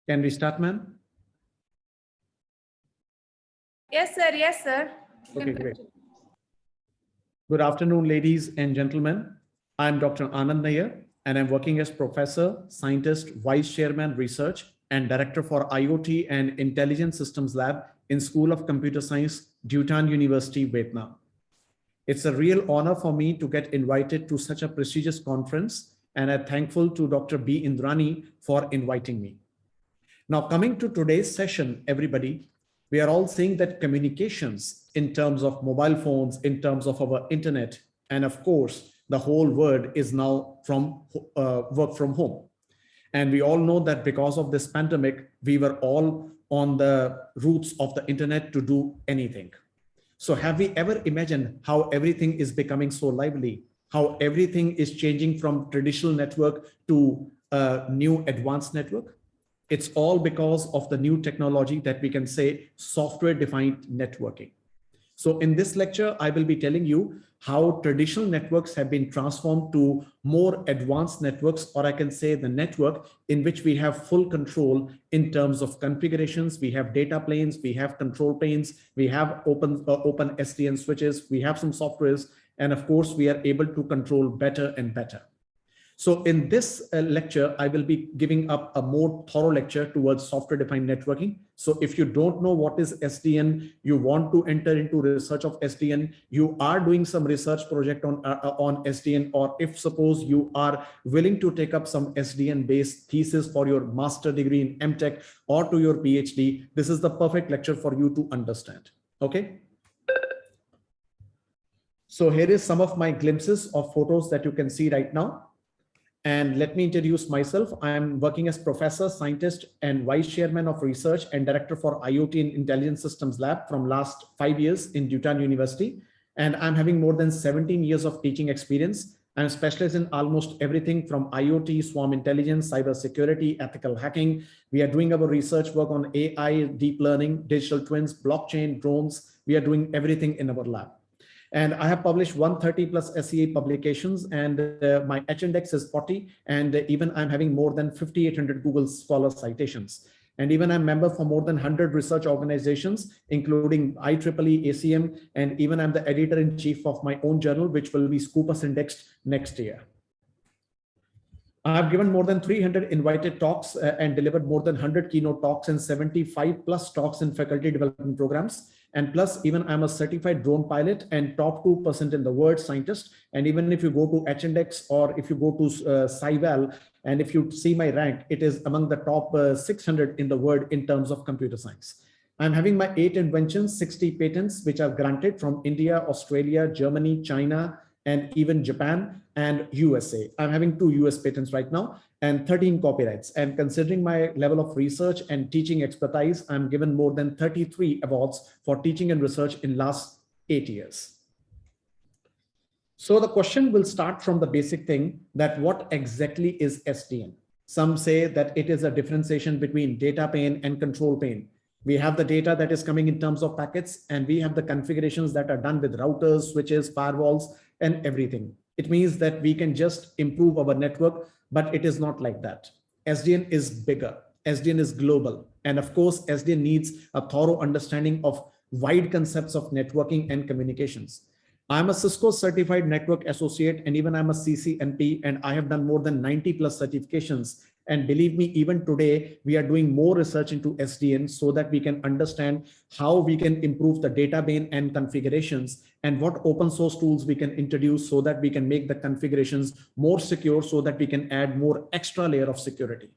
Can we start, ma'am? Yes, sir. Yes, sir. Okay, great. Good afternoon, ladies and gentlemen. I'm Dr. Anand Nayyar, and I'm working as professor, scientist, vice chairman, research, and director for IoT and Intelligent Systems Lab in School of Computer Science, University, Vietnam. It's a real honor for me to get invited to such a prestigious conference, and I'm thankful to Dr. B. Indrani for inviting me. Now, coming to today's session, everybody, we are all saying that communications in terms of mobile phones, in terms of our internet, and of course, the whole world is now from work from home. And we all know that because of this pandemic, we were all on the roots of the internet to do anything. So have we ever imagined how everything is becoming so lively, how everything is changing from traditional network to a new advanced network? It's all because of the new technology that we can say software-defined networking. So in this lecture, I will be telling you how traditional networks have been transformed to more advanced networks, or I can say the network in which we have full control in terms of configurations. We have data planes, we have control planes, we have open SDN switches, we have some softwares, and of course, we are able to control better and better. So in this lecture, I will be giving up a more thorough lecture towards software-defined networking. So if you don't know what is SDN, you want to enter into research of SDN, you are doing some research project on SDN, or if suppose you are willing to take up some SDN-based thesis for your master degree in MTech or to your PhD, this is the perfect lecture for you to understand. Okay. So here is some of my glimpses of photos that you can see right now. And let me introduce myself. I'm working as professor, scientist, and vice chairman of research and director for IoT and Intelligent Systems Lab from last 5 years in University. And I'm having more than 17 years of teaching experience. I'm a specialist in almost everything from IoT, swarm intelligence, cybersecurity, ethical hacking. We are doing our research work on AI, deep learning, digital twins, blockchain, drones. We are doing everything in our lab. And I have published 130 plus SEA publications, and my H-index is 40. And even I'm having more than 5,800 Google Scholar citations. And even I'm a member for more than 100 research organizations, including IEEE, ACM, and even I'm the editor-in-chief of my own journal, which will be Scopus indexed next year. I've given more than 300 invited talks and delivered more than 100 keynote talks and 75 plus talks in faculty development programs. And plus, even I'm a certified drone pilot and top 2% in the world scientist. And even if you go to H-index or if you go to SciVal, and if you see my rank, it is among the top 600 in the world in terms of computer science. I'm having my 8 inventions, 60 patents, which are granted from India, Australia, Germany, China, and even Japan and USA. I'm having 2 US patents right now and 13 copyrights. And considering my level of research and teaching expertise, I'm given more than 33 awards for teaching and research in last 8 years. So the question will start from the basic thing that what exactly is SDN? Some say that it is a differentiation between data plane and control plane. We have the data that is coming in terms of packets, and we have the configurations that are done with routers, switches, firewalls, and everything. It means that we can just improve our network, but it is not like that. SDN is bigger. SDN is global. And of course, SDN needs a thorough understanding of wide concepts of networking and communications. I'm a Cisco certified network associate, and even I'm a CCNP, and I have done more than 90 plus certifications. And believe me, even today, we are doing more research into SDN so that we can understand how we can improve the data plane and configurations and what open source tools we can introduce so that we can make the configurations more secure so that we can add more extra layer of security.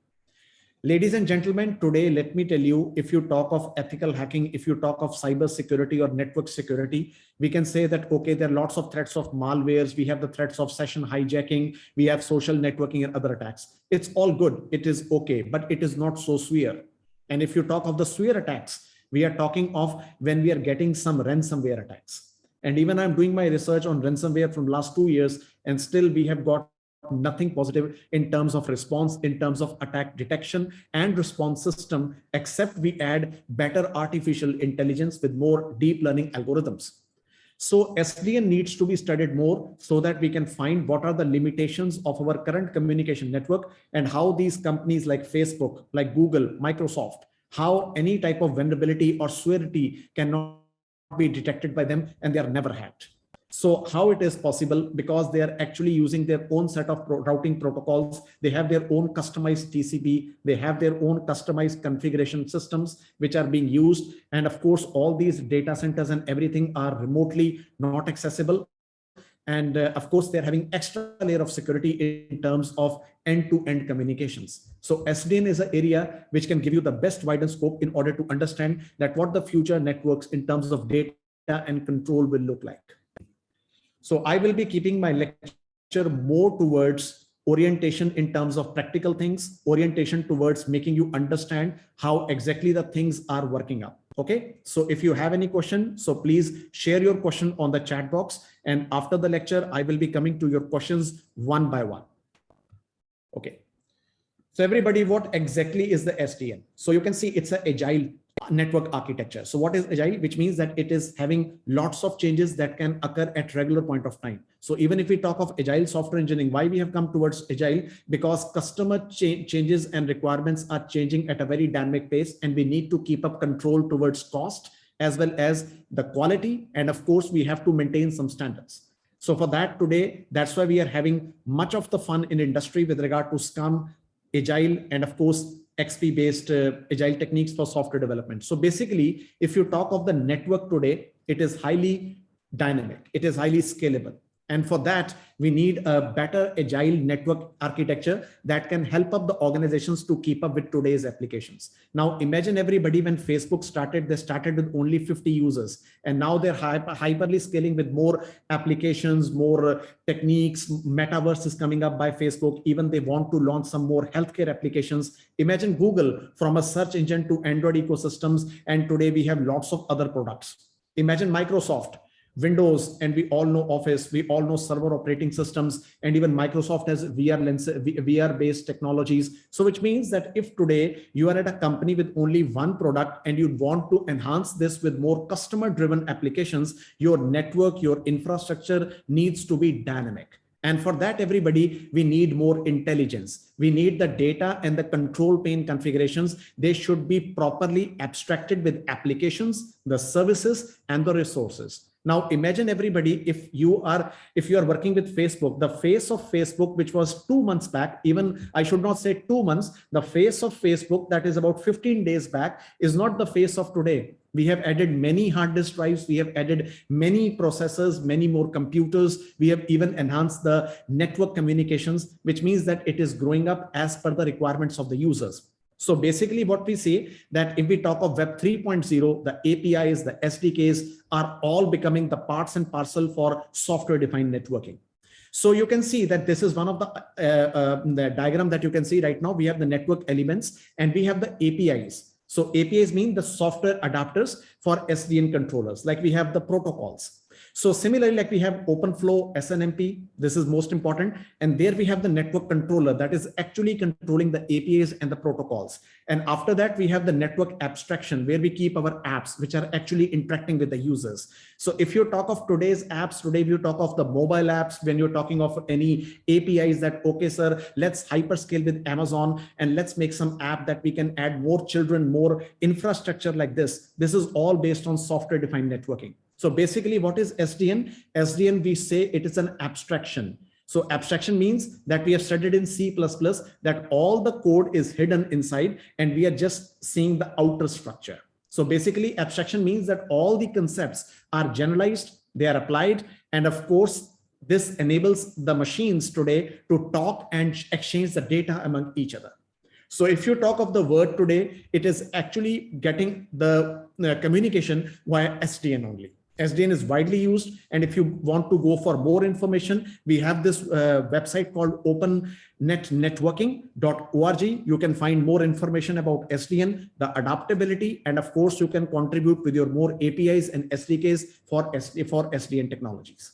Ladies and gentlemen, today, let me tell you, if you talk of ethical hacking, if you talk of cyber security or network security, we can say that, okay, there are lots of threats of malwares. We have the threats of session hijacking. We have social networking and other attacks. It's all good. It is okay, but it is not so severe. And if you talk of the severe attacks, we are talking of when we are getting some ransomware attacks. And even I'm doing my research on ransomware from last 2 years, and still we have got nothing positive in terms of response, in terms of attack detection and response system, except we add better artificial intelligence with more deep learning algorithms. So SDN needs to be studied more so that we can find what are the limitations of our current communication network and how these companies like Facebook, like Google, Microsoft, how any type of vulnerability or security cannot be detected by them and they are never hacked. So how it is possible? Because they are actually using their own set of routing protocols. They have their own customized TCP. They have their own customized configuration systems, which are being used. And of course, all these data centers and everything are remotely not accessible. And of course, they're having extra layer of security in terms of end-to-end communications. So SDN is an area which can give you the best wide scope in order to understand that what the future networks in terms of data and control will look like. So I will be keeping my lecture more towards orientation in terms of practical things, orientation towards making you understand how exactly the things are working out. Okay, so if you have any question, so please share your question on the chat box. And after the lecture, I will be coming to your questions one by one. Okay. So everybody, what exactly is the SDN? So you can see it's an agile network architecture. So what is agile? Which means that it is having lots of changes that can occur at regular point of time. So even if we talk of agile software engineering, why we have come towards agile? Because customer changes and requirements are changing at a very dynamic pace, and we need to keep up control towards cost as well as the quality. And of course, we have to maintain some standards. So for that today, that's why we are having much of the fun in industry with regard to Scrum, Agile, and of course, XP based agile techniques for software development. So basically, if you talk of the network today, it is highly dynamic, it is highly scalable. And for that, we need a better agile network architecture that can help up the organizations to keep up with today's applications. Now, imagine everybody when Facebook started, they started with only 50 users, and now they're hyperly scaling with more applications, more techniques. Metaverse is coming up by Facebook. Even they want to launch some more healthcare applications. Imagine Google from a search engine to Android ecosystems, and today we have lots of other products. Imagine Microsoft, Windows, and we all know Office, we all know server operating systems, and even Microsoft has VR based technologies. So which means that if today you are at a company with only one product and you want to enhance this with more customer driven applications, your network, your infrastructure needs to be dynamic. And for that, everybody, we need more intelligence. We need the data and the control plane configurations. They should be properly abstracted with applications, the services, and the resources. Now imagine everybody, if you are working with Facebook, the face of Facebook, which was 2 months back, even I should not say 2 months, the face of Facebook that is about 15 days back is not the face of today. We have added many hard disk drives. We have added many processors, many more computers. We have even enhanced the network communications, which means that it is growing up as per the requirements of the users. So basically what we say that if we talk of Web 3.0, the APIs, the SDKs are all becoming the parts and parcel for software defined networking. So you can see that this is one of the diagram that you can see right now. We have the network elements and we have the APIs. So APIs mean the software adapters for SDN controllers, like we have the protocols. So similarly, like we have OpenFlow, SNMP, this is most important. And there we have the network controller that is actually controlling the APIs and the protocols. And after that, we have the network abstraction where we keep our apps, which are actually interacting with the users. So if you talk of today's apps, today you talk of the mobile apps, when you're talking of any APIs that, okay, sir, let's hyperscale with Amazon and let's make some app that we can add more children, more infrastructure like this. This is all based on software defined networking. So basically what is SDN? SDN, we say it is an abstraction. So abstraction means that we have studied in C++ that all the code is hidden inside and we are just seeing the outer structure. So basically abstraction means that all the concepts are generalized, they are applied. And of course, this enables the machines today to talk and exchange the data among each other. So if you talk of the word today, it is actually getting the communication via SDN only. SDN is widely used. And if you want to go for more information, we have this website called opennetnetworking.org. You can find more information about SDN, the adaptability, and of course, you can contribute with your more APIs and SDKs for SDN technologies.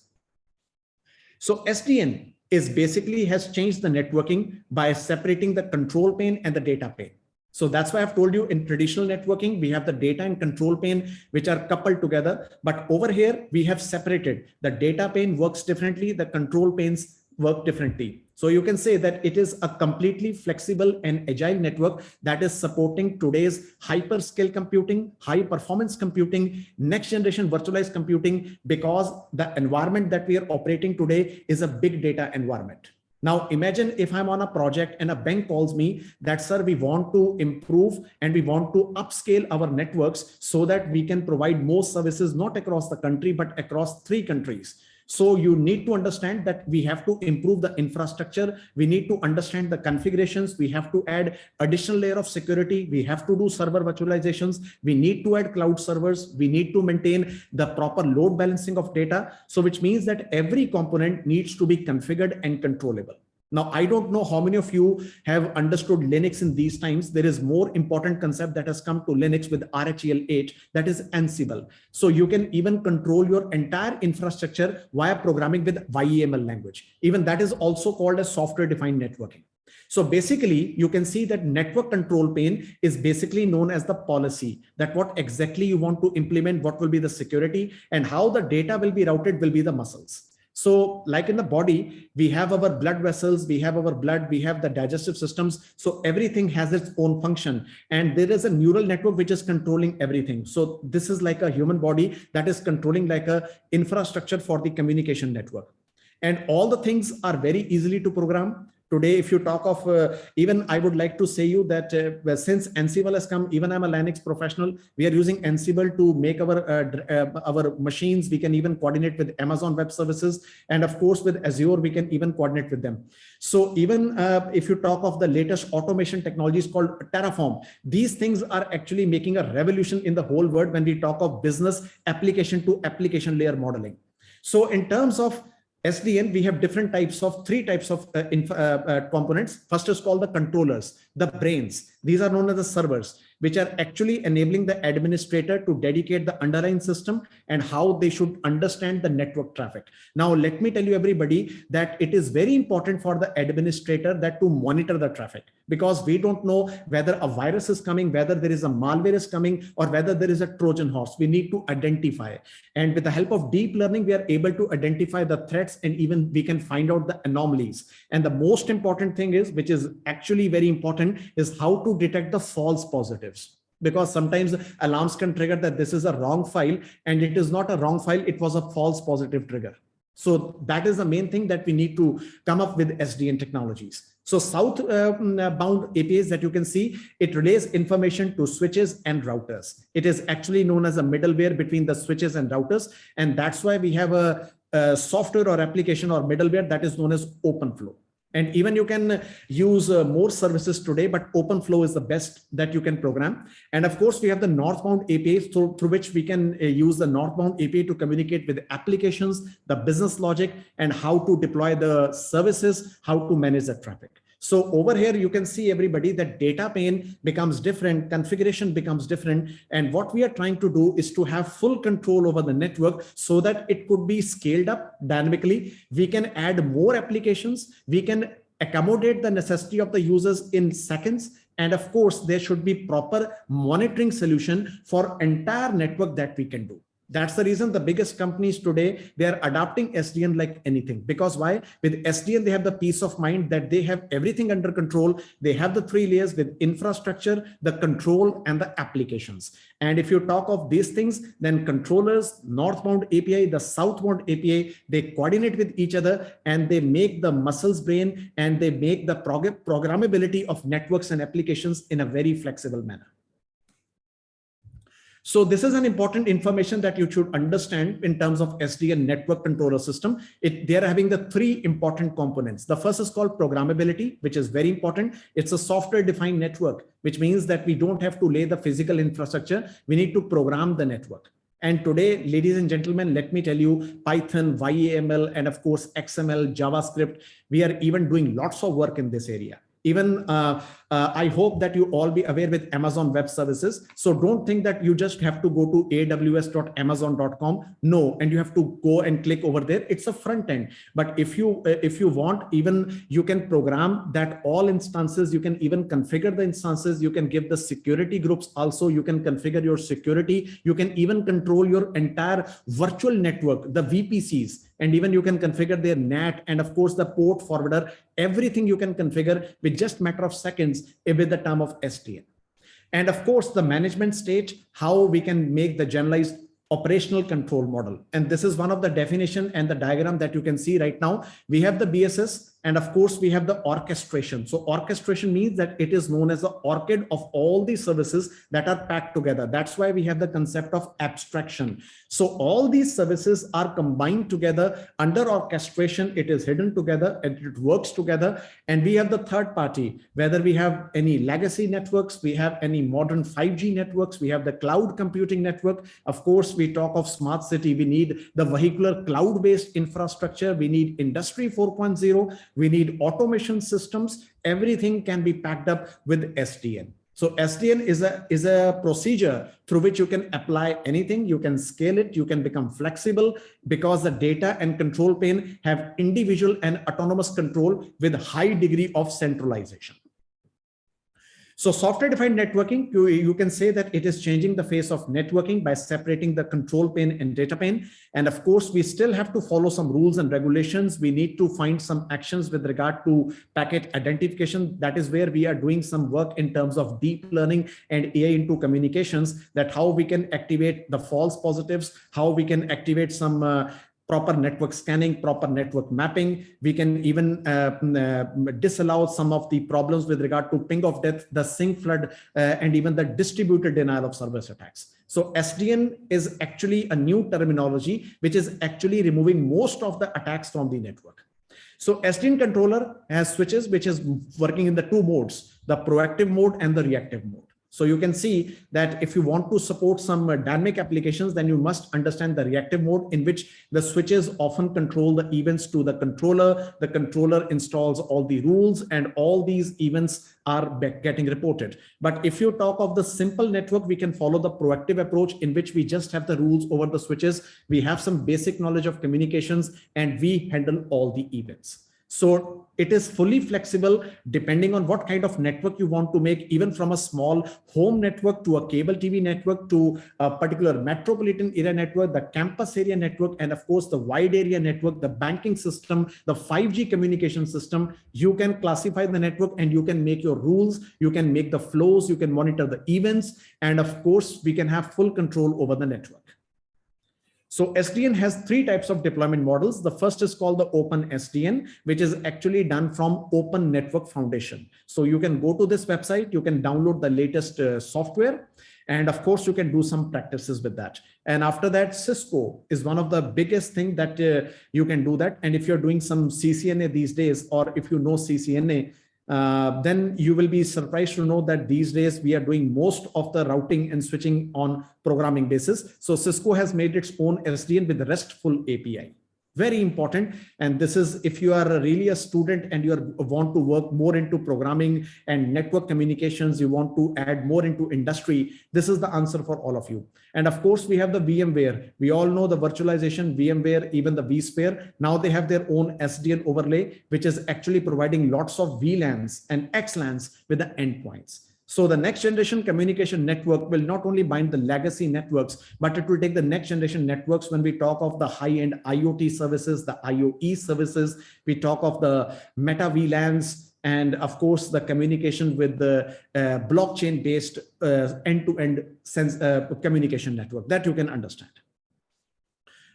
So SDN is basically has changed the networking by separating the control plane and the data plane. So that's why I've told you in traditional networking, we have the data and control plane, which are coupled together. But over here, we have separated. The data plane works differently. The control planes work differently. So you can say that it is a completely flexible and agile network that is supporting today's hyperscale computing, high performance computing, next generation virtualized computing, because the environment that we are operating today is a big data environment. Now, imagine if I'm on a project and a bank calls me that, sir, we want to improve and we want to upscale our networks so that we can provide more services, not across the country, but across 3 countries. So you need to understand that we have to improve the infrastructure. We need to understand the configurations. We have to add additional layer of security. We have to do server virtualizations. We need to add cloud servers. We need to maintain the proper load balancing of data. So which means that every component needs to be configured and controllable. Now, I don't know how many of you have understood Linux in these times. There is more important concept that has come to Linux with RHEL 8, that is Ansible. So you can even control your entire infrastructure via programming with YAML language. Even that is also called as software-defined networking. So basically, you can see that network control plane is basically known as the policy, that what exactly you want to implement, what will be the security, and how the data will be routed will be the muscles. So like in the body, we have our blood vessels, we have our blood, we have the digestive systems. So everything has its own function. And there is a neural network which is controlling everything. So this is like a human body that is controlling like a infrastructure for the communication network. And all the things are very easily to program. Today, if you talk of, even I would like to say you that since Ansible has come, even I'm a Linux professional, we are using Ansible to make our machines. We can even coordinate with Amazon Web Services. And of course, with Azure, we can even coordinate with them. So even if you talk of the latest automation technologies called Terraform, these things are actually making a revolution in the whole world when we talk of business application to application layer modeling. So in terms of SDN, we have different types of 3 types of components. First is called the controllers, the brains. These are known as the servers, which are actually enabling the administrator to dedicate the underlying system and how they should understand the network traffic. Now, let me tell you everybody that it is very important for the administrator that to monitor the traffic, because we don't know whether a virus is coming, whether there is a malware is coming, or whether there is a Trojan horse. We need to identify. And with the help of deep learning, we are able to identify the threats, and even we can find out the anomalies. And the most important thing is, which is actually very important, is how to detect the false positives. Because sometimes alarms can trigger that this is a wrong file, and it is not a wrong file, it was a false positive trigger. So that is the main thing that we need to come up with SDN technologies. So southbound APIs that you can see, it relays information to switches and routers. It is actually known as a middleware between the switches and routers. And that's why we have a software or application or middleware that is known as OpenFlow. And even you can use more services today, but OpenFlow is the best that you can program. And of course, we have the northbound APIs through which we can use the northbound API to communicate with applications, the business logic, and how to deploy the services, how to manage the traffic. So over here, you can see everybody that data pane becomes different, configuration becomes different. And what we are trying to do is to have full control over the network so that it could be scaled up dynamically. We can add more applications. We can accommodate the necessity of the users in seconds. And of course, there should be proper monitoring solution for entire network that we can do. That's the reason the biggest companies today, they are adopting SDN like anything. Because why? With SDN, they have the peace of mind that they have everything under control. They have the 3 layers with infrastructure, the control, and the applications. And if you talk of these things, then controllers, northbound API, the southbound API, they coordinate with each other, and they make the muscles brain, and they make the programmability of networks and applications in a very flexible manner. So this is an important information that you should understand in terms of SDN network controller system. They are having the 3 important components. The first is called programmability, which is very important. It's a software defined network, which means that we don't have to lay the physical infrastructure. We need to program the network. And today, ladies and gentlemen, let me tell you, Python, YAML, and of course, XML, JavaScript, we are even doing lots of work in this area. Even I hope that you all be aware with Amazon Web Services. So don't think that you just have to go to aws.amazon.com. No, and you have to go and click over there. It's a front end. But if you want, even you can program that all instances. You can even configure the instances. You can give the security groups also. You can configure your security. You can even control your entire virtual network, the VPCs. And even you can configure their NAT and of course the port forwarder. Everything you can configure with just matter of seconds with the term of SDN. And of course the management stage, how we can make the generalized operational control model. And this is one of the definition and the diagram that you can see right now. We have the BSS. And of course, we have the orchestration. So orchestration means that it is known as the orchid of all the services that are packed together. That's why we have the concept of abstraction. So all these services are combined together under orchestration. It is hidden together and it works together. And we have the third party, whether we have any legacy networks, we have any modern 5G networks, we have the cloud computing network. Of course, we talk of smart city. We need the vehicular cloud-based infrastructure. We need industry 4.0. We need automation systems. Everything can be packed up with SDN. So SDN is a procedure through which you can apply anything. You can scale it. You can become flexible because the data and control plane have individual and autonomous control with high degree of centralization. So software-defined networking, you can say that it is changing the face of networking by separating the control plane and data plane. And of course, we still have to follow some rules and regulations. We need to find some actions with regard to packet identification. That is where we are doing some work in terms of deep learning and AI into communications, that how we can activate the false positives, how we can activate some proper network scanning, proper network mapping. We can even disallow some of the problems with regard to ping of death, the sync flood, and even the distributed denial of service attacks. So SDN is actually a new terminology, which is actually removing most of the attacks from the network. So SDN controller has switches, which is working in the two modes, the proactive mode and the reactive mode. So you can see that if you want to support some dynamic applications, then you must understand the reactive mode, in which the switches often control the events to the controller. The controller installs all the rules and all these events are getting reported. But if you talk of the simple network, we can follow the proactive approach, in which we just have the rules over the switches. We have some basic knowledge of communications and we handle all the events. So it is fully flexible depending on what kind of network you want to make, even from a small home network to a cable TV network to a particular metropolitan area network, the campus area network, and of course the wide area network, the banking system, the 5G communication system. You can classify the network and you can make your rules, you can make the flows, you can monitor the events, and of course we can have full control over the network. So SDN has three types of deployment models. The first is called the Open SDN, which is actually done from Open Network Foundation. So you can go to this website, you can download the latest software, and of course you can do some practices with that. And after that, Cisco is one of the biggest thing that you can do that. And if you're doing some CCNA these days, or if you know CCNA, then you will be surprised to know that these days we are doing most of the routing and switching on programming basis. So Cisco has made its own SDN with the RESTful API. Very important. And this is if you are really a student and you want to work more into programming and network communications, you want to add more into industry, this is the answer for all of you. And of course, we have the VMware. We all know the virtualization, VMware, even the vSphere. Now they have their own SDN overlay, which is actually providing lots of VLANs and XLANs with the endpoints. So the next generation communication network will not only bind the legacy networks, but it will take the next generation networks. When we talk of the high-end IoT services, the IoE services, we talk of the Meta VLANs, and of course the communication with the blockchain-based end-to-end communication network that you can understand.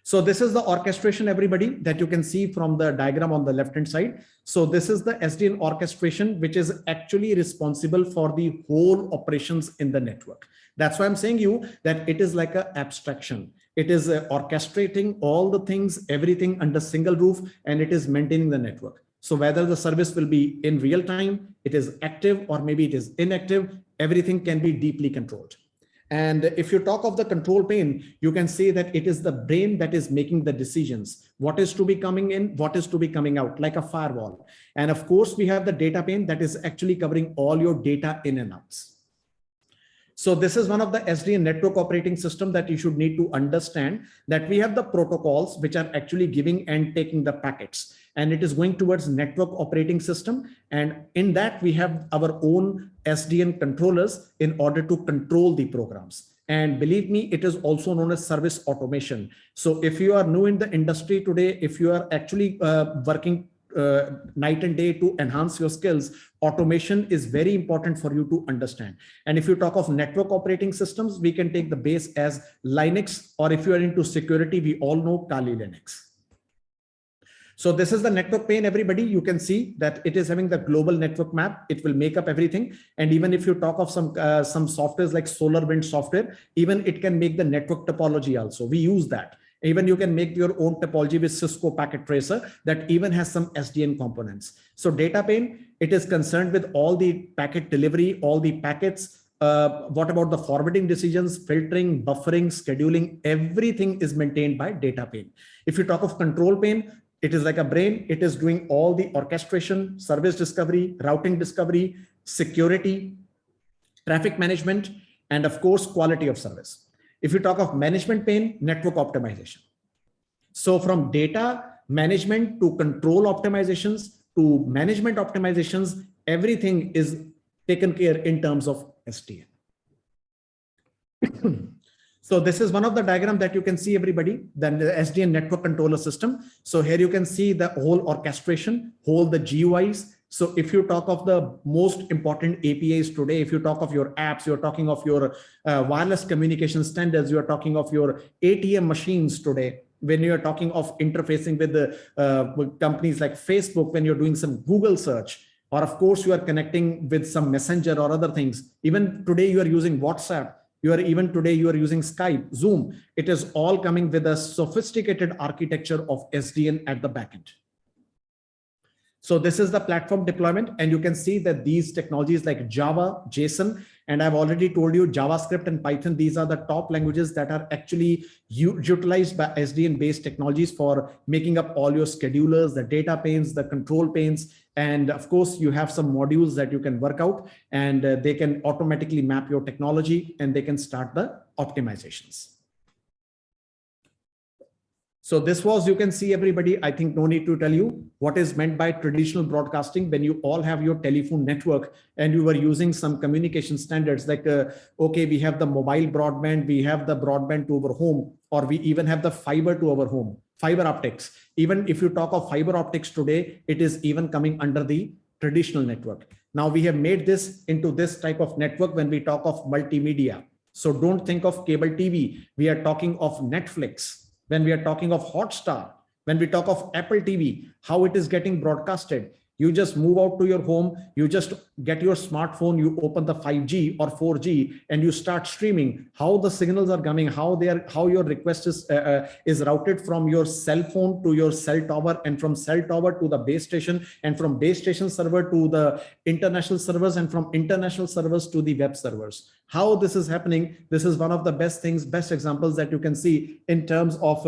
So this is the orchestration, everybody, that you can see from the diagram on the left-hand side. So this is the SDN orchestration, which is actually responsible for the whole operations in the network. That's why I'm saying you that it is like an abstraction. It is orchestrating all the things, everything under single roof, and it is maintaining the network. So whether the service will be in real time, it is active, or maybe it is inactive, everything can be deeply controlled. And if you talk of the control plane, you can say that it is the brain that is making the decisions. What is to be coming in, what is to be coming out, like a firewall. And of course, we have the data plane that is actually covering all your data in and outs. So this is one of the SDN network operating system that you should need to understand, that we have the protocols which are actually giving and taking the packets, and it is going towards network operating system. And in that we have our own SDN controllers in order to control the programs. And believe me, it is also known as service automation. So if you are new in the industry today, if you are actually working night and day to enhance your skills, automation is very important for you to understand. And if you talk of network operating systems, we can take the base as Linux, or if you are into security, we all know Kali Linux. So this is the network pane, everybody. You can see that it is having the global network map. It will make up everything. And even if you talk of some softwares like SolarWind software, even it can make the network topology also. We use that. Even you can make your own topology with Cisco Packet Tracer that even has some SDN components. So data pane, it is concerned with all the packet delivery, all the packets. What about the forwarding decisions, filtering, buffering, scheduling? Everything is maintained by data pane. If you talk of control pane, it is like a brain. It is doing all the orchestration, service discovery, routing discovery, security, traffic management, and of course, quality of service. If you talk of management pane, network optimization. So from data management to control optimizations to management optimizations, everything is taken care in terms of SDN. So this is one of the diagram that you can see, everybody, then the SDN network controller system. So here you can see the whole orchestration, the GUIs. So if you talk of the most important APIs today, if you talk of your apps, you're talking of your wireless communication standards, you're talking of your ATM machines today, when you're talking of interfacing with the with companies like Facebook, when you're doing some Google search, or of course you are connecting with some messenger or other things. Even today you are using WhatsApp. Even today you are using Skype, Zoom. It is all coming with a sophisticated architecture of SDN at the backend. So this is the platform deployment, and you can see that these technologies like Java, JSON, and I've already told you JavaScript and Python, these are the top languages that are actually utilized by SDN based technologies for making up all your schedulers, the data panes, the control panes. And of course, you have some modules that you can work out, and they can automatically map your technology, and they can start the optimizations. So this was, you can see, everybody, I think no need to tell you what is meant by traditional broadcasting. When you all have your telephone network and you were using some communication standards like, okay, we have the mobile broadband, we have the broadband to our home, or we even have the fiber to our home, fiber optics. Even if you talk of fiber optics today, it is even coming under the traditional network. Now we have made this into this type of network when we talk of multimedia. So don't think of cable TV. We are talking of Netflix. When we are talking of Hotstar, when we talk of Apple TV, how it is getting broadcasted. You just move out to your home, you just get your smartphone, you open the 5G or 4G, and you start streaming. How the signals are coming, how your request is routed from your cell phone to your cell tower, and from cell tower to the base station, and from base station server to the international servers, and from international servers to the web servers. How this is happening, this is one of the best things, best examples that you can see in terms of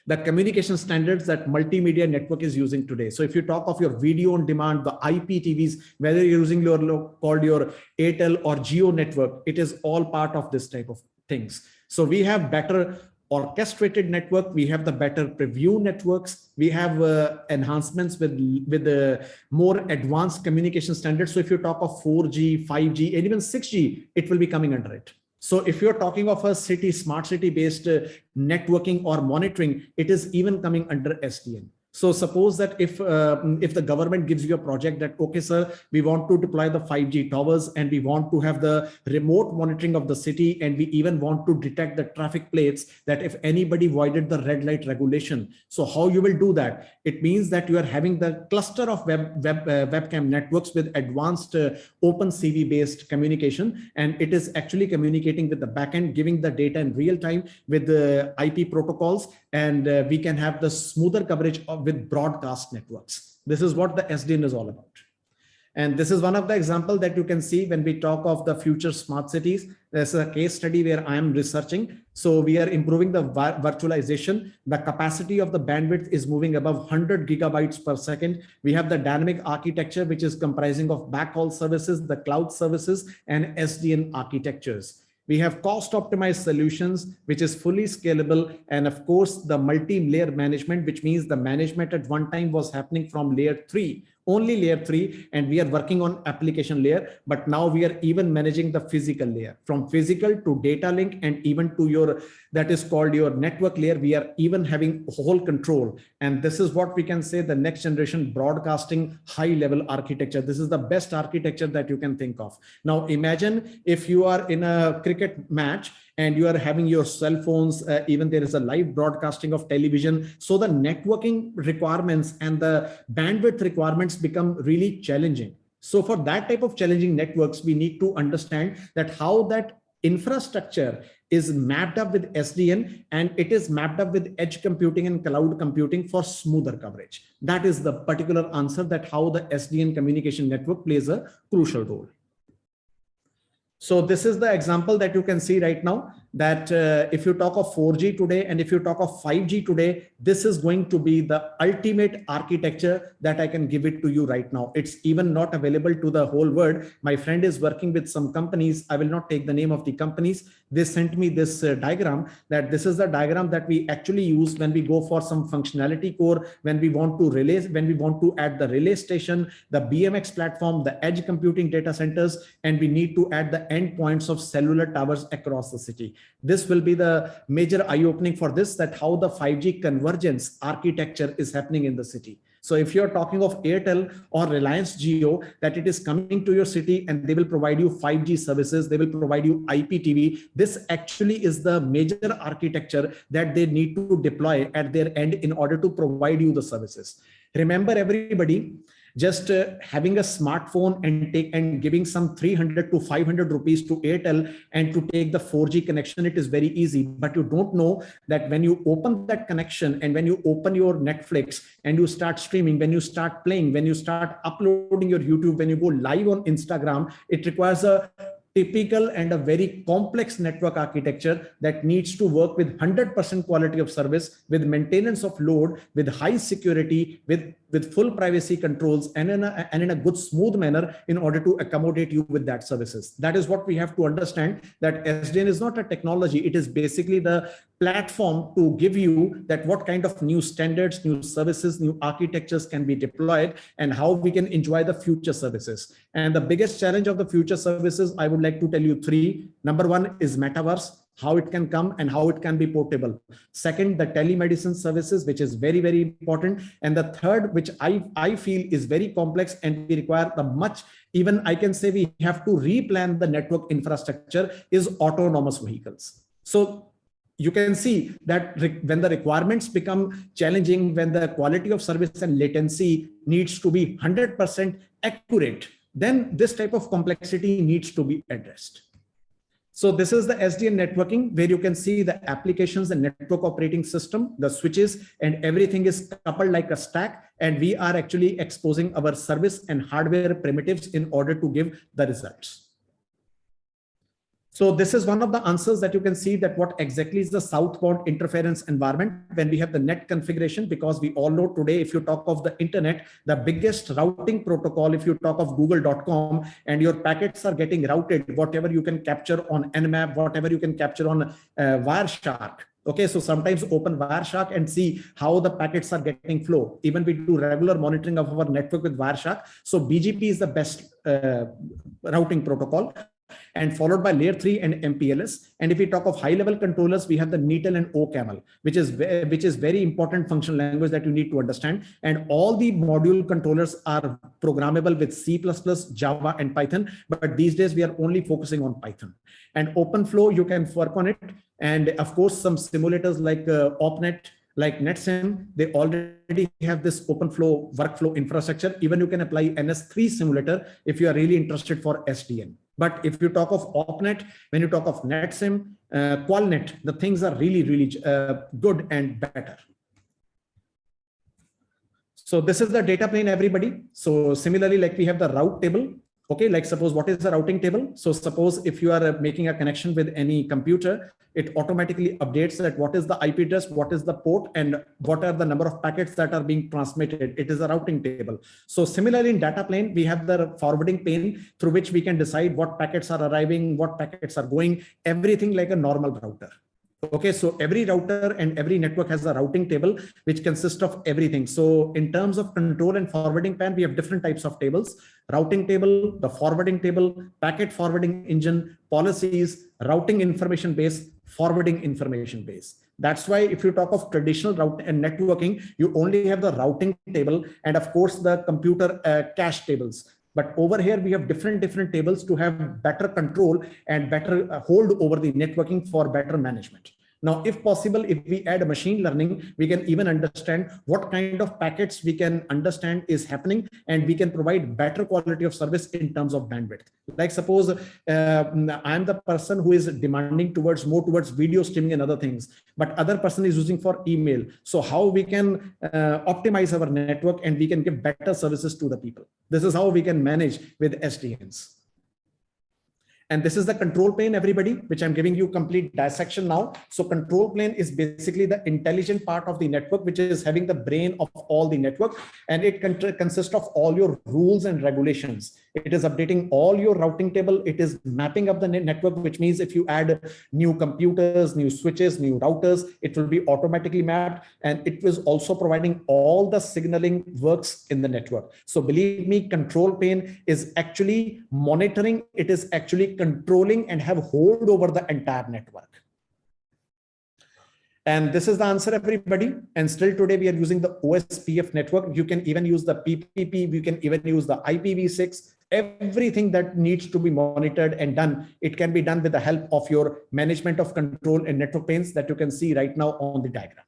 the communication standards that multimedia network is using today. So if you talk of your video on demand, the IPTVs, whether you're using your called your Airtel or Geo network, it is all part of this type of things. So we have better orchestrated network, we have the better preview networks, we have enhancements with the more advanced communication standards. So if you talk of 4G, 5G, and even 6G, it will be coming under it. So if you're talking of a city, smart city based networking or monitoring, it is even coming under SDN. So suppose that if the government gives you a project that, okay, sir, we want to deploy the 5G towers and we want to have the remote monitoring of the city, and we even want to detect the traffic plates that if anybody voided the red light regulation. So how you will do that? It means that you are having the cluster of webcam networks with advanced OpenCV based communication, and it is actually communicating with the backend, giving the data in real time with the IP protocols, and we can have the smoother coverage with broadcast networks. This is what the SDN is all about. And this is one of the examples that you can see when we talk of the future smart cities. There's a case study where I am researching. So we are improving the virtualization. The capacity of the bandwidth is moving above 100 gigabytes per second. We have the dynamic architecture, which is comprising of backhaul services, the cloud services, and SDN architectures. We have cost optimized solutions, which is fully scalable. And of course, the multi-layer management, which means the management at one time was happening from layer 3, only layer 3, and we are working on application layer, but now we are even managing the physical layer, from physical to data link, and even to your, that is called your network layer. We are even having whole control. And this is what we can say the next generation broadcasting high level architecture. This is the best architecture that you can think of. Now imagine if you are in a cricket match and you are having your cell phones, even there is a live broadcasting of television. So the networking requirements and the bandwidth requirements become really challenging. So for that type of challenging networks, we need to understand that how that infrastructure is mapped up with SDN, and it is mapped up with edge computing and cloud computing for smoother coverage. That is the particular answer, that how the SDN communication network plays a crucial role. So this is the example that you can see right now, that if you talk of 4G today and if you talk of 5G today, this is going to be the ultimate architecture that I can give it to you right now. It's even not available to the whole world. My friend is working with some companies. I will not take the name of the companies. They sent me this diagram, that this is the diagram that we actually use when we go for some functionality core, when we want to relay, when we want to add the relay station, the BMX platform, the edge computing data centers, and we need to add the endpoints of cellular towers across the city. This will be the major eye-opening for this, that how the 5G convergence architecture is happening in the city. So if you're talking of Airtel or Reliance Jio, that it is coming to your city and they will provide you 5G services, they will provide you IPTV. This actually is the major architecture that they need to deploy at their end in order to provide you the services. Remember everybody, just having a smartphone and giving some 300 to 500 rupees to Airtel and to take the 4G connection, it is very easy. But you don't know that when you open that connection and when you open your Netflix and you start streaming, when you start playing, when you start uploading your YouTube, when you go live on Instagram, it requires a typical and a very complex network architecture that needs to work with 100% quality of service, with maintenance of load, with high security, with full privacy controls, and in a good smooth manner in order to accommodate you with that services. That is what we have to understand, that SDN is not a technology. It is basically the platform to give you that what kind of new standards, new services, new architectures can be deployed, and how we can enjoy the future services. And the biggest challenge of the future services, I would like to tell you three. Number one is metaverse, how it can come and how it can be portable. Second, the telemedicine services, which is very, very important. And the third, which I feel is very complex and we require the much, even I can say we have to replan the network infrastructure, is autonomous vehicles. So you can see that when the requirements become challenging, when the quality of service and latency needs to be 100% accurate, then this type of complexity needs to be addressed. So this is the SDN networking, where you can see the applications and network operating system, the switches, and everything is coupled like a stack. And we are actually exposing our service and hardware primitives in order to give the results. So this is one of the answers that you can see, that what exactly is the southbound interference environment when we have the net configuration, because we all know today, if you talk of the internet, the biggest routing protocol, if you talk of google.com, and your packets are getting routed, whatever you can capture on Nmap, whatever you can capture on Wireshark. Okay, so sometimes open Wireshark and see how the packets are getting flow. Even we do regular monitoring of our network with Wireshark. So BGP is the best routing protocol, and followed by layer 3 and MPLS. And if we talk of high level controllers, we have the NETL and OCaml, which is very important functional language that you need to understand. And all the module controllers are programmable with C++, Java, and Python. But these days we are only focusing on Python. And OpenFlow, you can work on it. And of course, some simulators like OpNet, like NetSim, they already have this OpenFlow workflow infrastructure. Even you can apply NS3 simulator if you are really interested for SDN. But if you talk of OpNet, when you talk of NetSim, QualNet, the things are really, really good and better. So this is the data plane, everybody. So similarly, like we have the route table. Okay, like suppose what is the routing table? So suppose if you are making a connection with any computer, it automatically updates that what is the IP address, what is the port, and what are the number of packets that are being transmitted. It is a routing table. So similarly in data plane, we have the forwarding pane through which we can decide what packets are arriving, what packets are going, everything like a normal router. Okay, so every router and every network has a routing table, which consists of everything. So in terms of control and forwarding pan, we have different types of tables: routing table, the forwarding table, packet forwarding engine, policies, routing information base, forwarding information base. That's why if you talk of traditional route and networking, you only have the routing table and of course the computer cache tables. But over here, we have different tables to have better control and better hold over the networking for better management. Now, if possible, if we add machine learning, we can even understand what kind of packets we can understand is happening, and we can provide better quality of service in terms of bandwidth. Like suppose I'm the person who is demanding more towards video streaming and other things, but other person is using for email. So how we can optimize our network and we can give better services to the people. This is how we can manage with SDNs. And this is the control plane, everybody, which I'm giving you complete dissection now. So control plane is basically the intelligent part of the network, which is having the brain of all the network. And it consists of all your rules and regulations. It is updating all your routing table. It is mapping up the network, which means if you add new computers, new switches, new routers, it will be automatically mapped. And it was also providing all the signaling works in the network. So believe me, control plane is actually monitoring. It is actually controlling and have hold over the entire network. And this is the answer, everybody. And still today we are using the OSPF network. You can even use the PPP. You can even use the IPv6. Everything that needs to be monitored and done, it can be done with the help of your management of control and network planes that you can see right now on the diagram.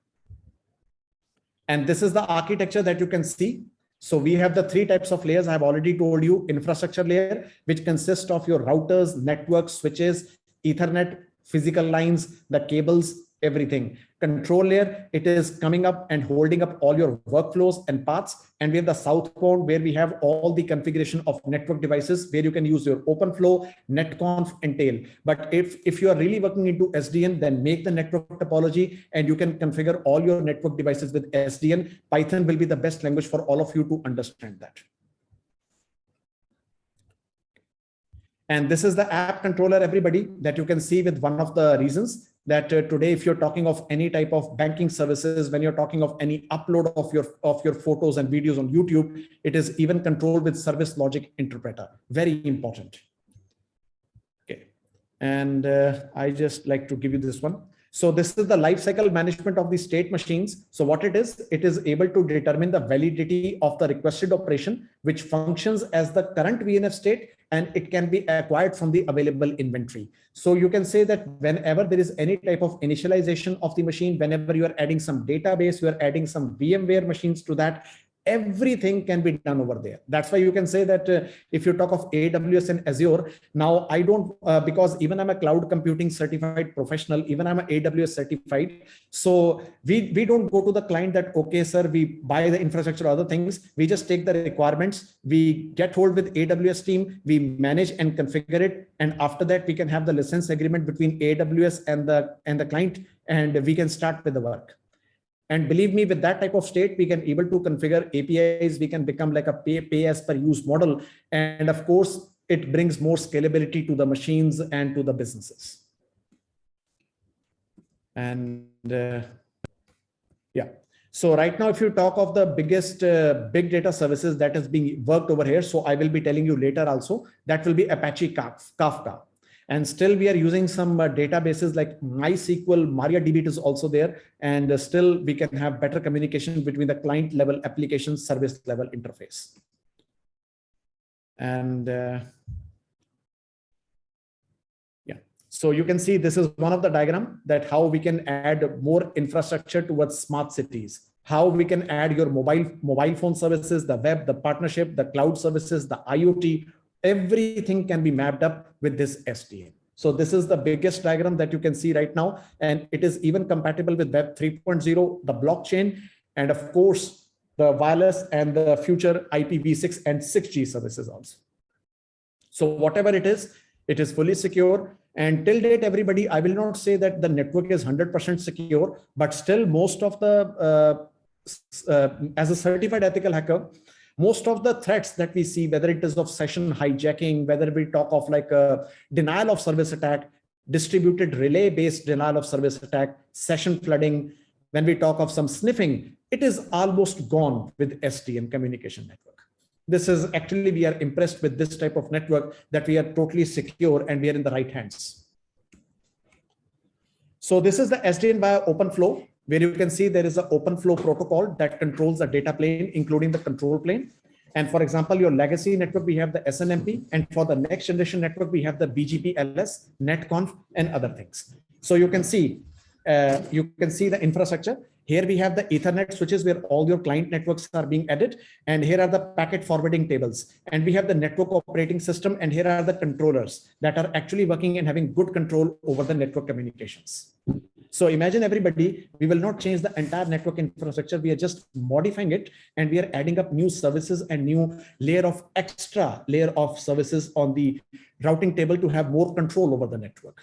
And this is the architecture that you can see. So we have the three types of layers. I have already told you: infrastructure layer, which consists of your routers, networks, switches, Ethernet, physical lines, the cables, everything. Control layer, it is coming up and holding up all your workflows and paths. And we have the southbound, where we have all the configuration of network devices, where you can use your OpenFlow, NetConf, and tail. But if you are really working into SDN, then make the network topology and you can configure all your network devices with SDN. Python will be the best language for all of you to understand that. And this is the app controller, everybody, that you can see with one of the reasons that today, if you're talking of any type of banking services, when you're talking of any upload of your photos and videos on YouTube, it is even controlled with service logic interpreter. Very important. Okay. And I just like to give you this one. So this is the lifecycle management of the state machines. So what it is able to determine the validity of the requested operation, which functions as the current VNF state, and it can be acquired from the available inventory. So you can say that whenever there is any type of initialization of the machine, whenever you are adding some database, you are adding some VMware machines to that, everything can be done over there. That's why you can say that if you talk of AWS and Azure, now I don't, because even I'm a cloud computing certified professional, even I'm an AWS certified. So we don't go to the client that, okay, sir, we buy the infrastructure, other things. We just take the requirements, we get hold with AWS team, we manage and configure it. And after that, we can have the license agreement between AWS and the client, and we can start with the work. And believe me, with that type of state, we can able to configure APIs. We can become like a pay as per use model. And of course, it brings more scalability to the machines and to the businesses. And yeah. So right now, if you talk of the biggest big data services that is being worked over here, so I will be telling you later also, that will be Apache Kafka. And still we are using some databases like MySQL, MariaDB is also there. And still we can have better communication between the client level application service level interface. And yeah, so you can see this is one of the diagram that how we can add more infrastructure towards smart cities, how we can add your mobile phone services, the web, the partnership, the cloud services, the IoT, everything can be mapped up with this SDN. So this is the biggest diagram that you can see right now. And it is even compatible with Web 3.0, the blockchain. And of course, the wireless and the future IPv6 and 6G services also. So whatever it is fully secure. And till date, everybody, I will not say that the network is 100% secure, but still most of the, as a certified ethical hacker, most of the threats that we see, whether it is of session hijacking, whether we talk of like a denial of service attack, distributed relay based denial of service attack, session flooding, when we talk of some sniffing, it is almost gone with SDN communication network. This is actually, we are impressed with this type of network that we are totally secure and we are in the right hands. So this is the SDN via OpenFlow, where you can see there is an OpenFlow protocol that controls the data plane, including the control plane. And for example, your legacy network, we have the SNMP. And for the next generation network, we have the BGP LS, NetConf, and other things. So you can see the infrastructure. Here we have the Ethernet switches where all your client networks are being added. And here are the packet forwarding tables. And we have the network operating system. And here are the controllers that are actually working and having good control over the network communications. So imagine everybody, we will not change the entire network infrastructure. We are just modifying it and we are adding up new services and new extra layer of services on the routing table to have more control over the network.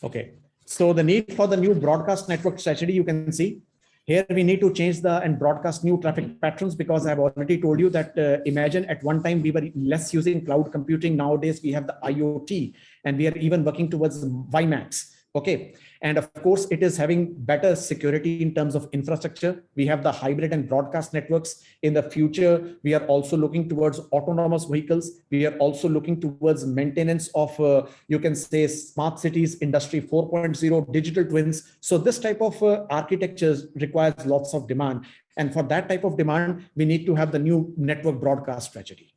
Okay. So the need for the new broadcast network strategy, you can see here we need to change and broadcast new traffic patterns, because I've already told you that imagine at one time we were less using cloud computing. Nowadays we have the IoT and we are even working towards WiMAX. Okay. And of course, it is having better security in terms of infrastructure. We have the hybrid and broadcast networks. In the future, we are also looking towards autonomous vehicles. We are also looking towards maintenance of, you can say, smart cities, industry 4.0, digital twins. So this type of architectures requires lots of demand. And for that type of demand, we need to have the new network broadcast strategy.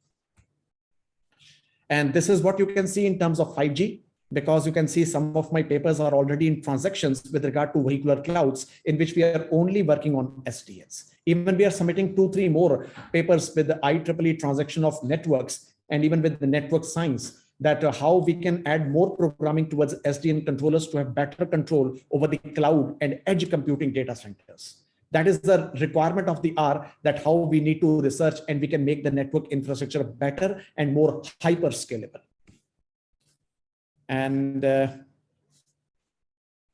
And this is what you can see in terms of 5G. Because you can see some of my papers are already in transactions with regard to vehicular clouds, in which we are only working on SDNs. Even we are submitting 2-3 more papers with the IEEE transaction of networks and even with the network science, that how we can add more programming towards SDN controllers to have better control over the cloud and edge computing data centers. That is the requirement of the hour, that how we need to research and we can make the network infrastructure better and more hyper scalable. And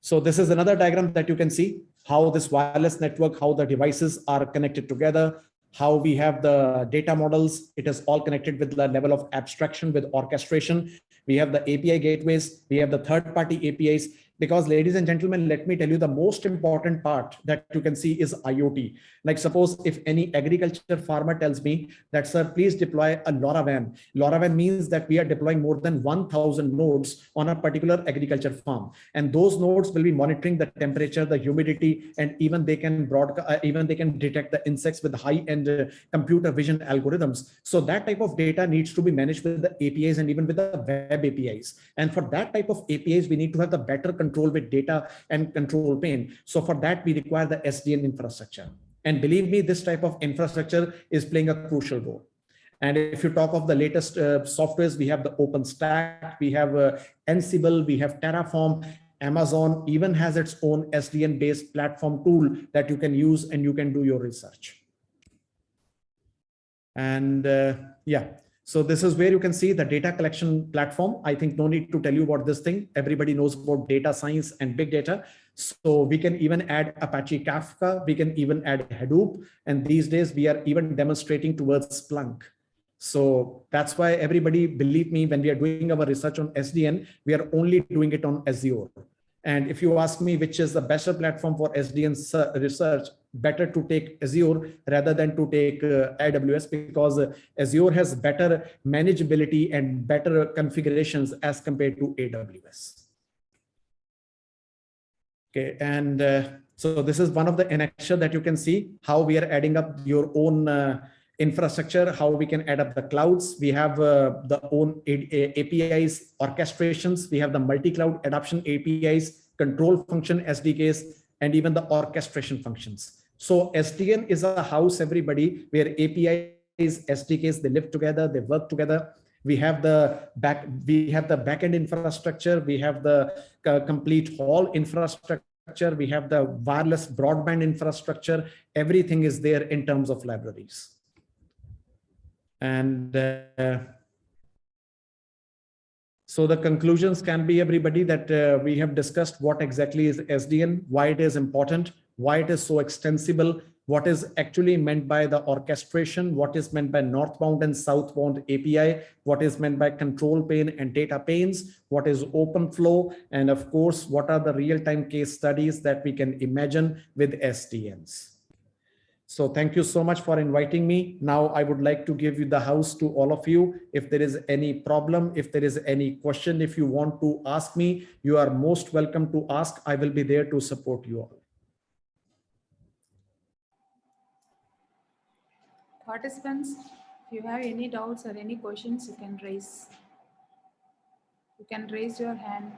so this is another diagram that you can see how this wireless network, how the devices are connected together, how we have the data models. It is all connected with the level of abstraction with orchestration. We have the API gateways. We have the third-party APIs. Because ladies and gentlemen, let me tell you, the most important part that you can see is IoT. Like suppose if any agriculture farmer tells me that, sir, please deploy a LoRaWAN. LoRaWAN means that we are deploying more than 1,000 nodes on a particular agriculture farm. And those nodes will be monitoring the temperature, the humidity, and even they can detect the insects with high-end computer vision algorithms. So that type of data needs to be managed with the APIs and even with the web APIs. And for that type of APIs, we need to have the better control with data and control plane. So for that, we require the SDN infrastructure. And believe me, this type of infrastructure is playing a crucial role. And if you talk of the latest softwares, we have the OpenStack, we have Ansible, we have Terraform. Amazon even has its own SDN based platform tool that you can use and you can do your research. And yeah. So this is where you can see the data collection platform. I think no need to tell you about this thing. Everybody knows about data science and big data. So we can even add Apache Kafka. We can even add Hadoop. And these days we are even demonstrating towards Splunk. So that's why everybody, believe me, when we are doing our research on SDN, we are only doing it on Azure. And if you ask me which is the better platform for SDN research, better to take Azure rather than to take AWS, because Azure has better manageability and better configurations as compared to AWS. Okay, and so this is one of the annexure that you can see how we are adding up your own infrastructure, how we can add up the clouds. We have the own APIs, orchestrations. We have the multi-cloud adoption APIs, control function SDKs, and even the orchestration functions. So SDN is a house, everybody, where APIs, SDKs, they live together, they work together. We have the backend infrastructure. We have the complete hall infrastructure. infrastructure, we have the wireless broadband infrastructure, everything is there in terms of libraries. And so the conclusions can be, everybody, that we have discussed what exactly is SDN, why it is important, why it is so extensible, what is actually meant by the orchestration, what is meant by northbound and southbound API, what is meant by control plane and data planes, what is open flow, and of course, what are the real-time case studies that we can imagine with SDNs. So thank you so much for inviting me. Now I would like to give you the house to all of you. If there is any problem, if there is any question, if you want to ask me, you are most welcome to ask. I will be there to support you all. Participants, if you have any doubts or any questions, you can raise. You can raise your hand.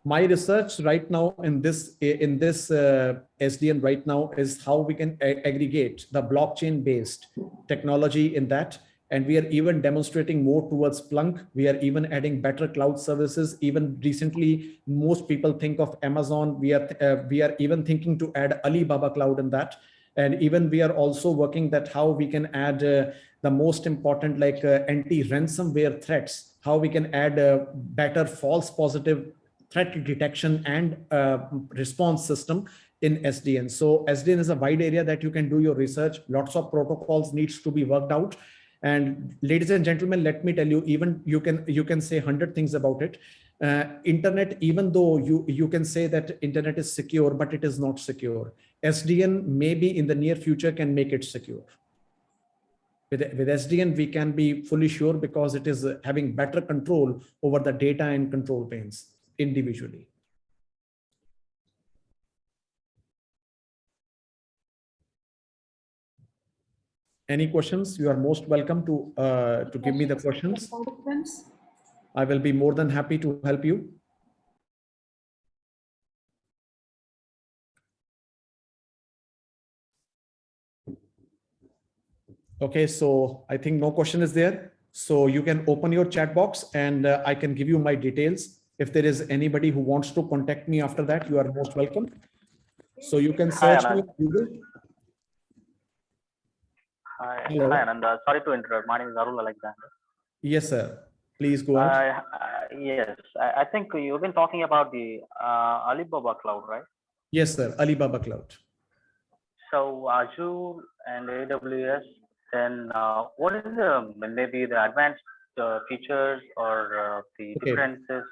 My research right now in this SDN right now is how we can aggregate the blockchain based technology in that. And we are even demonstrating more towards Splunk. We are even adding better cloud services. Even recently, most people think of Amazon. We are even thinking to add Alibaba Cloud in that. And even we are also working that how we can add the most important like anti-ransomware threats, how we can add better false positive threat detection and response system in SDN. So SDN is a wide area that you can do your research. Lots of protocols needs to be worked out. And ladies and gentlemen, let me tell you, even you can say 100 things about it. Internet, even though you can say that internet is secure, but it is not secure. SDN maybe in the near future can make it secure. With SDN, we can be fully sure because it is having better control over the data and control planes individually. Any questions? You are most welcome to give me the questions. I will be more than happy to help you. Okay, so I think no question is there. So you can open your chat box and I can give you my details. If there is anybody who wants to contact me after that, you are most welcome. So you can search me on Google. Hi, Anand. Sorry to interrupt. My name is Arul Alexander. Yes, sir. Please go ahead. Yes, I think you've been talking about the Alibaba Cloud, right? Yes, sir. Alibaba Cloud. So Azure and AWS, then what is maybe the advanced features or the differences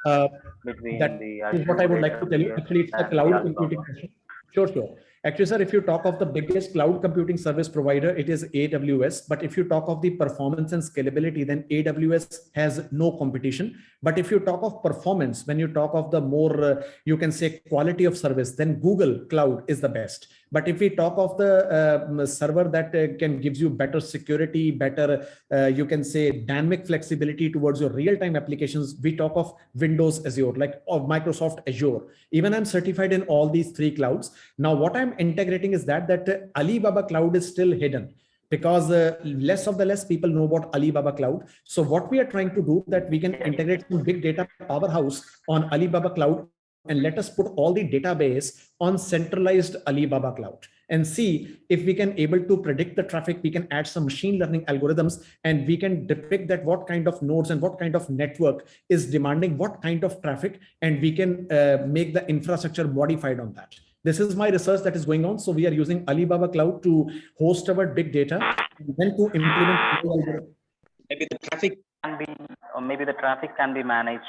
between the Azure? What I would like to tell you. Actually, it's a cloud computing question. Sure. Actually, sir, if you talk of the biggest cloud computing service provider, it is AWS. But if you talk of the performance and scalability, then AWS has no competition. But if you talk of performance, when you talk of the more, you can say quality of service, then Google Cloud is the best. But if we talk of the server that can gives you better security, better, you can say dynamic flexibility towards your real-time applications, we talk of Windows Azure, like of Microsoft Azure. Even I'm certified in all these three clouds. Now, what I'm integrating is that Alibaba Cloud is still hidden because less people know about Alibaba Cloud. So what we are trying to do that we can integrate some big data powerhouse on Alibaba Cloud and let us put all the database on centralized Alibaba Cloud and see if we can able to predict the traffic. We can add some machine learning algorithms and we can depict that what kind of nodes and what kind of network is demanding what kind of traffic, and we can make the infrastructure modified on that. This is my research that is going on. So we are using Alibaba Cloud to host our big data and then to implement. Maybe the traffic can be managed.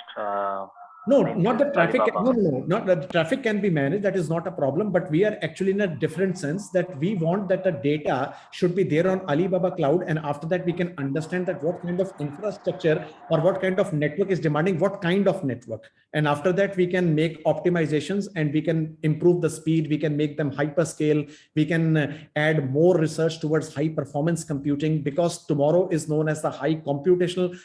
No, not the traffic. No, not the traffic can be managed. That is not a problem. But we are actually in a different sense that we want that the data should be there on Alibaba Cloud. And after that, we can understand that what kind of infrastructure or what kind of network is demanding what kind of network. And after that, we can make optimizations and we can improve the speed. We can make them hyperscale. We can add more research towards high performance computing, because tomorrow is known as the high computational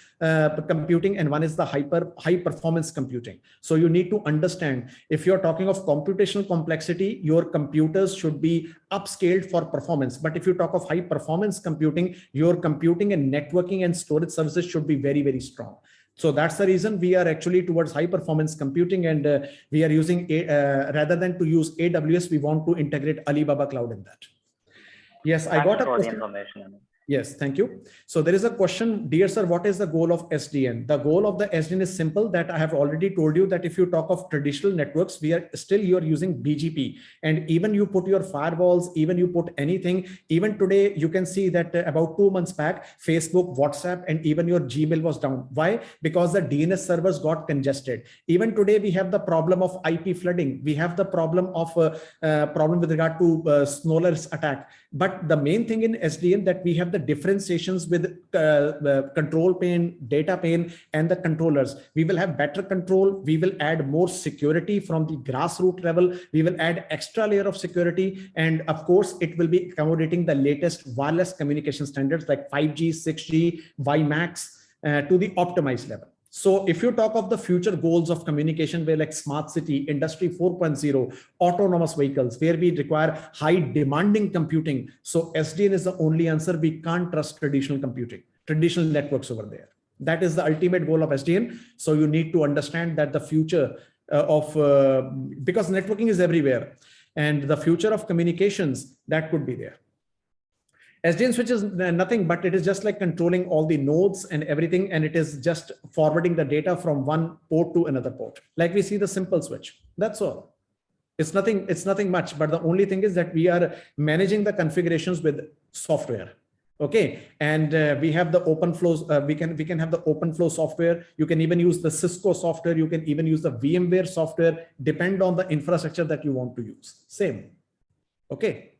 computing and one is the high performance computing. So you need to understand, if you're talking of computational complexity, your computers should be upscaled for performance. But if you talk of high performance computing, your computing and networking and storage services should be very, very strong. So that's the reason we are actually towards high performance computing, and we are using rather than to use AWS, we want to integrate Alibaba Cloud in that. Yes, I got a for the question. information. Yes, thank you. So there is a question, dear sir, what is the goal of SDN? The goal of the SDN is simple, that I have already told you, that if you talk of traditional networks, you are using BGP, and even you put your firewalls, even you put anything, even today you can see that about 2 months back, Facebook, WhatsApp, and even your Gmail was down. Why? Because the DNS servers got congested. Even today we have the problem of IP flooding. We have the problem of problem with regard to Snowler's attack. But the main thing in SDN that we have the differentiations with control plane, data plane, and the controllers. We will have better control. We will add more security from the grassroots level. We will add extra layer of security. And of course, it will be accommodating the latest wireless communication standards like 5G, 6G, WiMAX to the optimized level. So if you talk of the future goals of communication, where like smart city, industry 4.0, autonomous vehicles, where we require high demanding computing. So SDN is the only answer. We can't trust traditional computing, traditional networks over there. That is the ultimate goal of SDN. So you need to understand that the future because networking is everywhere, and the future of communications that could be there. SDN switch is nothing, but it is just like controlling all the nodes and everything. And it is just forwarding the data from one port to another port. Like we see the simple switch. That's all. It's nothing much, but the only thing is that we are managing the configurations with software. Okay. And we have the open flows. We can have the open flow software. You can even use the Cisco software. You can even use the VMware software, depend on the infrastructure that you want to use. Same. Okay.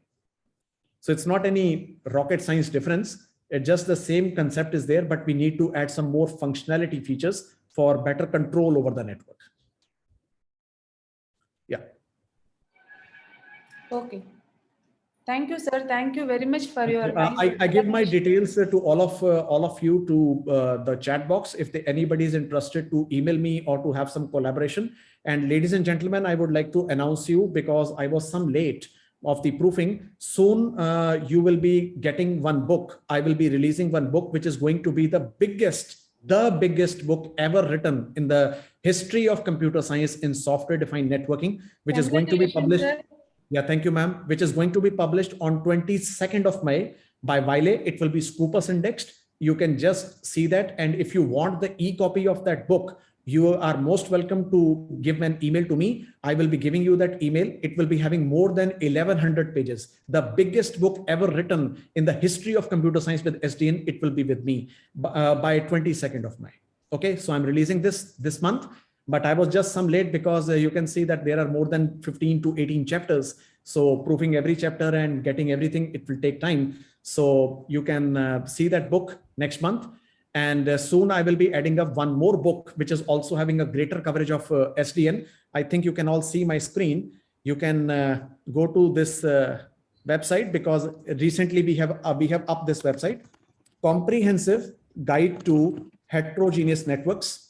So it's not any rocket science difference. It's just the same concept is there, but we need to add some more functionality features for better control over the network. Yeah. Okay. Thank you, sir. Thank you very much for your time. I give my details to all of you to the chat box. If anybody is interested to email me or to have some collaboration. And ladies and gentlemen, I would like to announce you, because I was some late of the proofing. Soon you will be getting one book. I will be releasing one book, which is going to be the biggest book ever written in the history of computer science in software defined networking, which is going to be published. Sir. Yeah, thank you, ma'am. Which is going to be published on 22nd of May by Wiley. It will be Scopus indexed. You can just see that. And if you want the e-copy of that book, you are most welcome to give an email to me. I will be giving you that email. It will be having more than 1100 pages. The biggest book ever written in the history of computer science with SDN. It will be with me by 22nd of May. Okay, so I'm releasing this month, but I was just some late because you can see that there are more than 15 to 18 chapters. So proofing every chapter and getting everything, it will take time. So you can see that book next month. And soon I will be adding up one more book, which is also having a greater coverage of SDN. I think you can all see my screen. You can go to this website, because recently we have up this website, Comprehensive Guide to Heterogeneous Networks.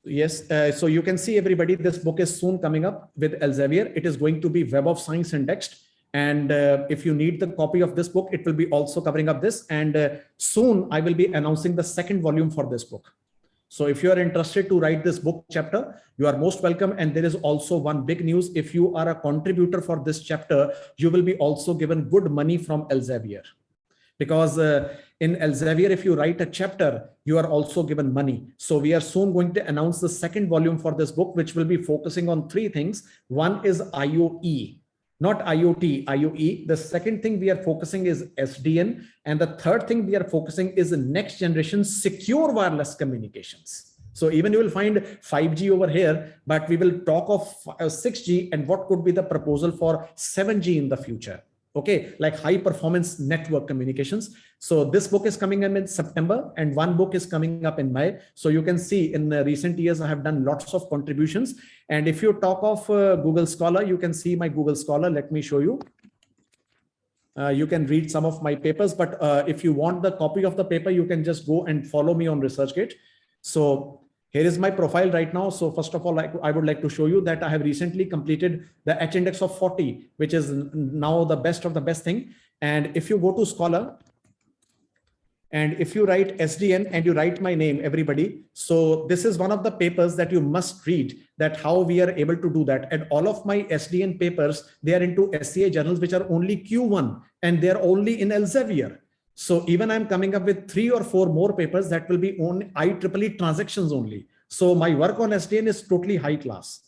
Yes, so you can see everybody, this book is soon coming up with Elsevier. It is going to be Web of Science indexed. And if you need the copy of this book, it will be also covering up this. And soon I will be announcing the second volume for this book. So if you are interested to write this book chapter, you are most welcome. And there is also one big news. If you are a contributor for this chapter, you will be also given good money from Elsevier. Because in Elsevier, if you write a chapter, you are also given money. So we are soon going to announce the second volume for this book, which will be focusing on 3 things. One is IoE, not IoT, IoE. The second thing we are focusing is SDN. And the third thing we are focusing is the next generation secure wireless communications. So even you will find 5G over here, but we will talk of 6G and what could be the proposal for 7G in the future. Okay, like high performance network communications. So this book is coming in September and one book is coming up in May. So you can see in recent years, I have done lots of contributions. And if you talk of Google Scholar, you can see my Google Scholar. Let me show you. You can read some of my papers, but if you want the copy of the paper, you can just go and follow me on ResearchGate. So Here is my profile right now. So first of all, I would like to show you that I have recently completed the H index of 40, which is now the best of the best thing. And if you go to Scholar, and if you write SDN and you write my name, everybody, so this is one of the papers that you must read, that how we are able to do that. And all of my SDN papers, they are into SCA journals, which are only Q1, and they're only in Elsevier. So even I'm coming up with 3 or 4 more papers that will be on IEEE transactions only. So my work on SDN is totally high class.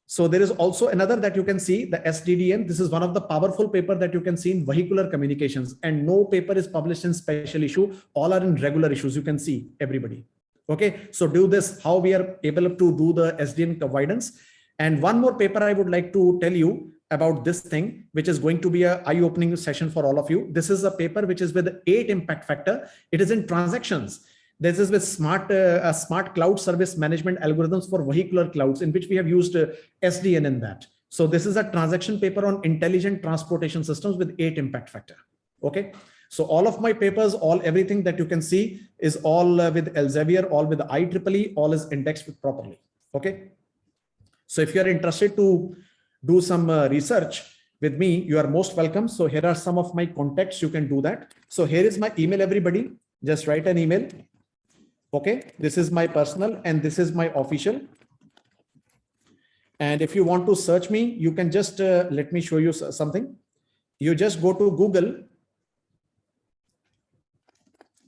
So there is also another that you can see, the SDDN. This is one of the powerful paper that you can see in vehicular communications, and no paper is published in special issue. All are in regular issues. You can see everybody. Okay, so do this, how we are able to do the SDN avoidance. And one more paper I would like to tell you about this thing, which is going to be a eye-opening session for all of you. This is a paper which is with 8 impact factor. It is in transactions. This is with smart cloud service management algorithms for vehicular clouds, in which we have used SDN in that. So this is a transaction paper on intelligent transportation systems with 8 impact factor. Okay. So all of my papers, everything that you can see is all with Elsevier, all with IEEE, all is indexed properly. Okay. So if you are interested to do some research with me, you are most welcome. So here are some of my contacts. You can do that. So here is my email, everybody. Just write an email. Okay, this is my personal and this is my official. And if you want to search me, you can just let me show you something. You just go to Google.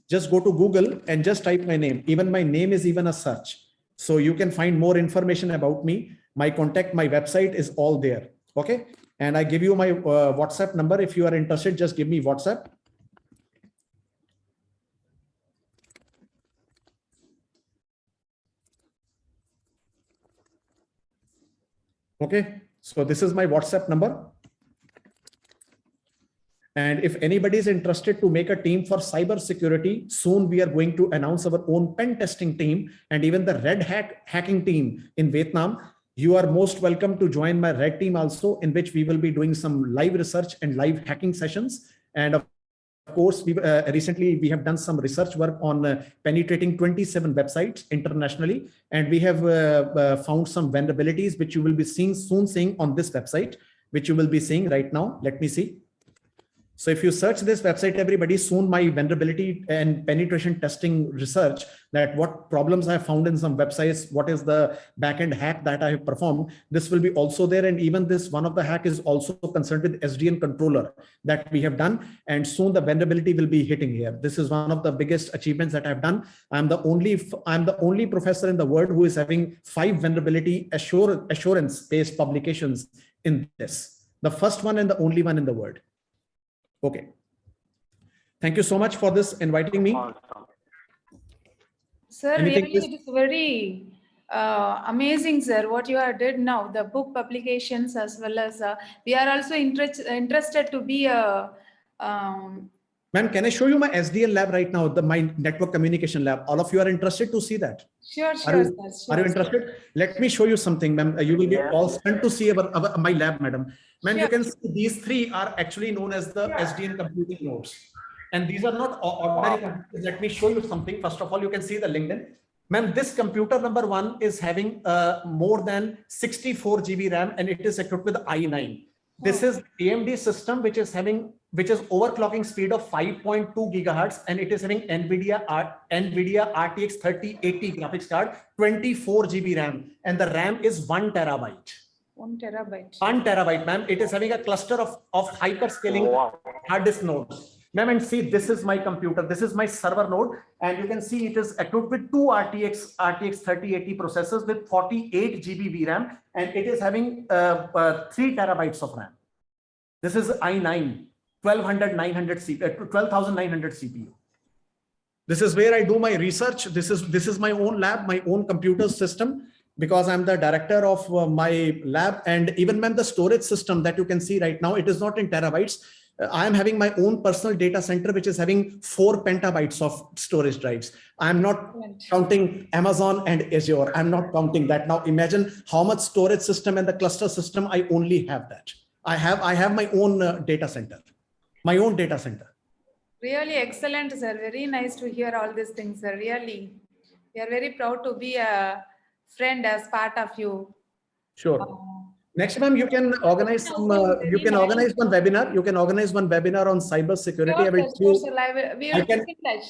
Just go to Google and just type my name. Even my name is even a search. So you can find more information about me. My contact, my website is all there. Okay. And I give you my WhatsApp number. If you are interested, just give me WhatsApp. Okay, so this is my WhatsApp number. And if anybody is interested to make a team for cyber security, soon we are going to announce our own pen testing team and even the red hat hacking team in Vietnam. You are most welcome to join my red team also, in which we will be doing some live research and live hacking sessions. And of course, recently we have done some research work on penetrating 27 websites internationally, and we have found some vulnerabilities which you will be seeing on this website, which you will be seeing right now. Let me see. So if you search this website, everybody, soon my vulnerability and penetration testing research, that what problems I have found in some websites, what is the backend hack that I have performed, this will be also there. And even this one of the hack is also concerned with SDN controller that we have done. And soon the vulnerability will be hitting here. This is one of the biggest achievements that I've done. I'm the only professor in the world who is having 5 vulnerability assurance-based publications in this. The first one and the only one in the world. Okay. Thank you so much for this inviting me. Sir, really, it is very amazing, sir, what you have did now, the book publications, as well as we are also interested to be a... Ma'am, can I show you my SDL lab right now, my network communication lab? All of you are interested to see that? Sure, are you interested? Sir. Let me show you something, ma'am. You will be all stunned to see my lab, madam. Ma'am, you can see these 3 are actually known as the SDN computing nodes. And these are not ordinary computers. Let me show you something. First of all, you can see the LinkedIn. Ma'am, this computer number 1 is having more than 64 GB RAM, and it is equipped with i9. This is AMD system, which is overclocking speed of 5.2 gigahertz, and it is having NVIDIA RTX 3080 graphics card, 24 GB RAM, and the RAM is 1 terabyte. 1 terabyte. 1 terabyte, ma'am. It is having a cluster of hyperscaling hard disk nodes. Ma'am, and see, this is my computer. This is my server node, and you can see it is equipped with 2 RTX 3080 processors with 48 GB VRAM, and it is having 3 terabytes of RAM. This is i9 12,900 CPU. This is where I do my research. This is my own lab, my own computer system, because I'm the director of my lab. And even when the storage system that you can see right now, it is not in terabytes. I am having my own personal data center, which is having 4 petabytes of storage drives. I'm not counting Amazon and Azure. I'm not counting that. Now imagine how much storage system and the cluster system. I only have that. I have my own data center, my own data center. Really excellent, sir. Very nice to hear all these things, sir. Really. We are very proud to be a friend as part of you. Sure. Next, ma'am, you can organize some. You can organize one webinar. You can organize one webinar on cyber security. Sure, I will sir, tell you. sure, sir. We will keep in touch.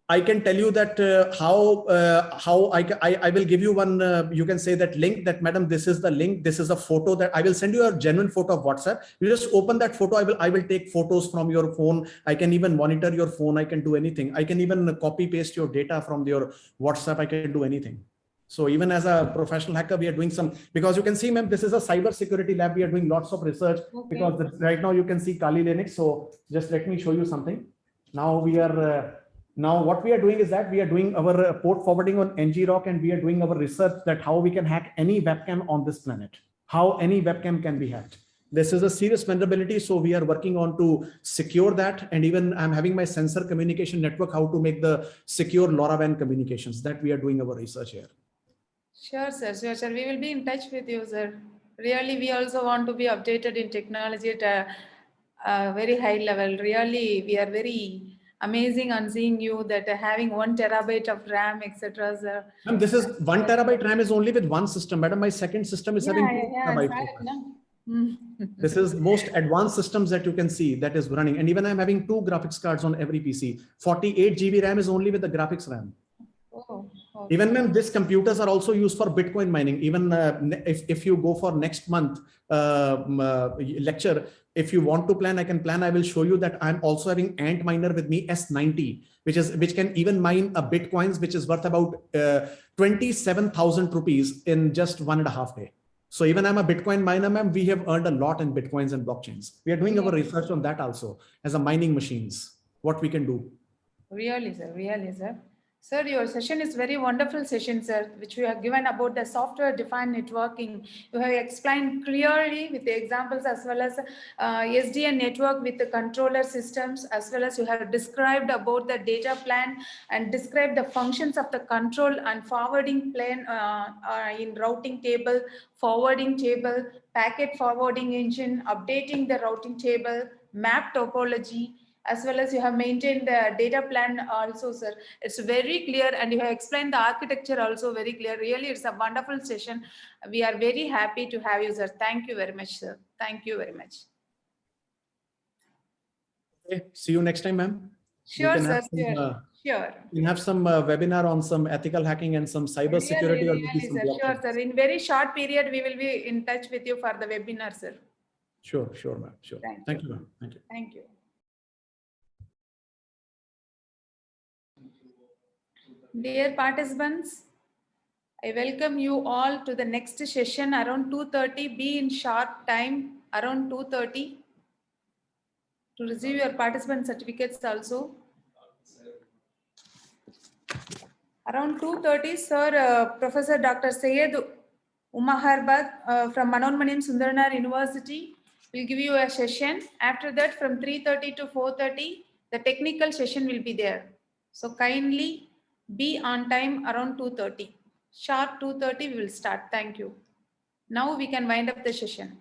I can tell you that how I will give you one. You can say that link. That madam, this is the link. This is a photo that I will send you a genuine photo of WhatsApp. You just open that photo. I will take photos from your phone. I can even monitor your phone. I can do anything. I can even copy paste your data from your WhatsApp. I can do anything. So even as a professional hacker, we are doing some, because you can see, ma'am, this is a cyber security lab. We are doing lots of research because right now you can see Kali Linux. So just let me show you something. Now we are, now what we are doing is that we are doing our port forwarding on NGRock, and we are doing our research that how we can hack any webcam on this planet, how any webcam can be hacked. This is a serious vulnerability. So we are working on to secure that. And even I'm having my sensor communication network, how to make the secure LoRaWAN communications, that we are doing our research here. Sure, sir. Sure, sir. We will be in touch with you, sir. Really, we also want to be updated in technology at a very high level. Really, we are very amazing on seeing you that having 1 terabyte of RAM, etc. Sir. Ma'am, this is 1 terabyte RAM is only with one system. Madam, my second system is having 2 terabytes. This is most advanced systems that you can see that is running. And even I'm having 2 graphics cards on every PC. 48 GB RAM is only with the graphics RAM. Oh, okay. Even when these computers are also used for Bitcoin mining, even if you go for next month lecture, if you want to plan, I can plan. I will show you that I'm also having Ant Miner with me S90, which can even mine a Bitcoins, which is worth about 27,000 rupees in just 1.5 days. So even I'm a Bitcoin miner, ma'am, we have earned a lot in Bitcoins and blockchains. We are doing our research on that also as a mining machines, what we can do. Really, sir. Really, sir. Sir, your session is very wonderful session, sir, which we have given about the software-defined networking. You have explained clearly with the examples as well as SDN network with the controller systems, as well as you have described about the data plan and described the functions of the control and forwarding plane in routing table, forwarding table, packet forwarding engine, updating the routing table, map topology, as well as you have maintained the data plan also, sir. It's very clear, and you have explained the architecture also very clear. Really, it's a wonderful session. We are very happy to have you, sir. Thank you very much, sir. Thank you very much. Okay. See you next time, ma'am. Sure, sir. Sure. We have some webinar on some ethical hacking and some cyber security. Really, sir. Sure, sir. In very short period, we will be in touch with you for the webinar, sir. Sure, ma'am. Sure. Thank you, ma'am. Thank you. Thank you. Dear participants, I welcome you all to the next session around 2:30. Be in sharp time around 2:30 to receive your participant certificates also. Around 2:30, sir, Professor Dr. Syed Umaharbad from Manonmanim Sundaranath University will give you a session. After that, from 3:30 to 4:30, the technical session will be there. So kindly be on time around 2:30. Sharp 2:30, we will start. Thank you. Now we can wind up the session.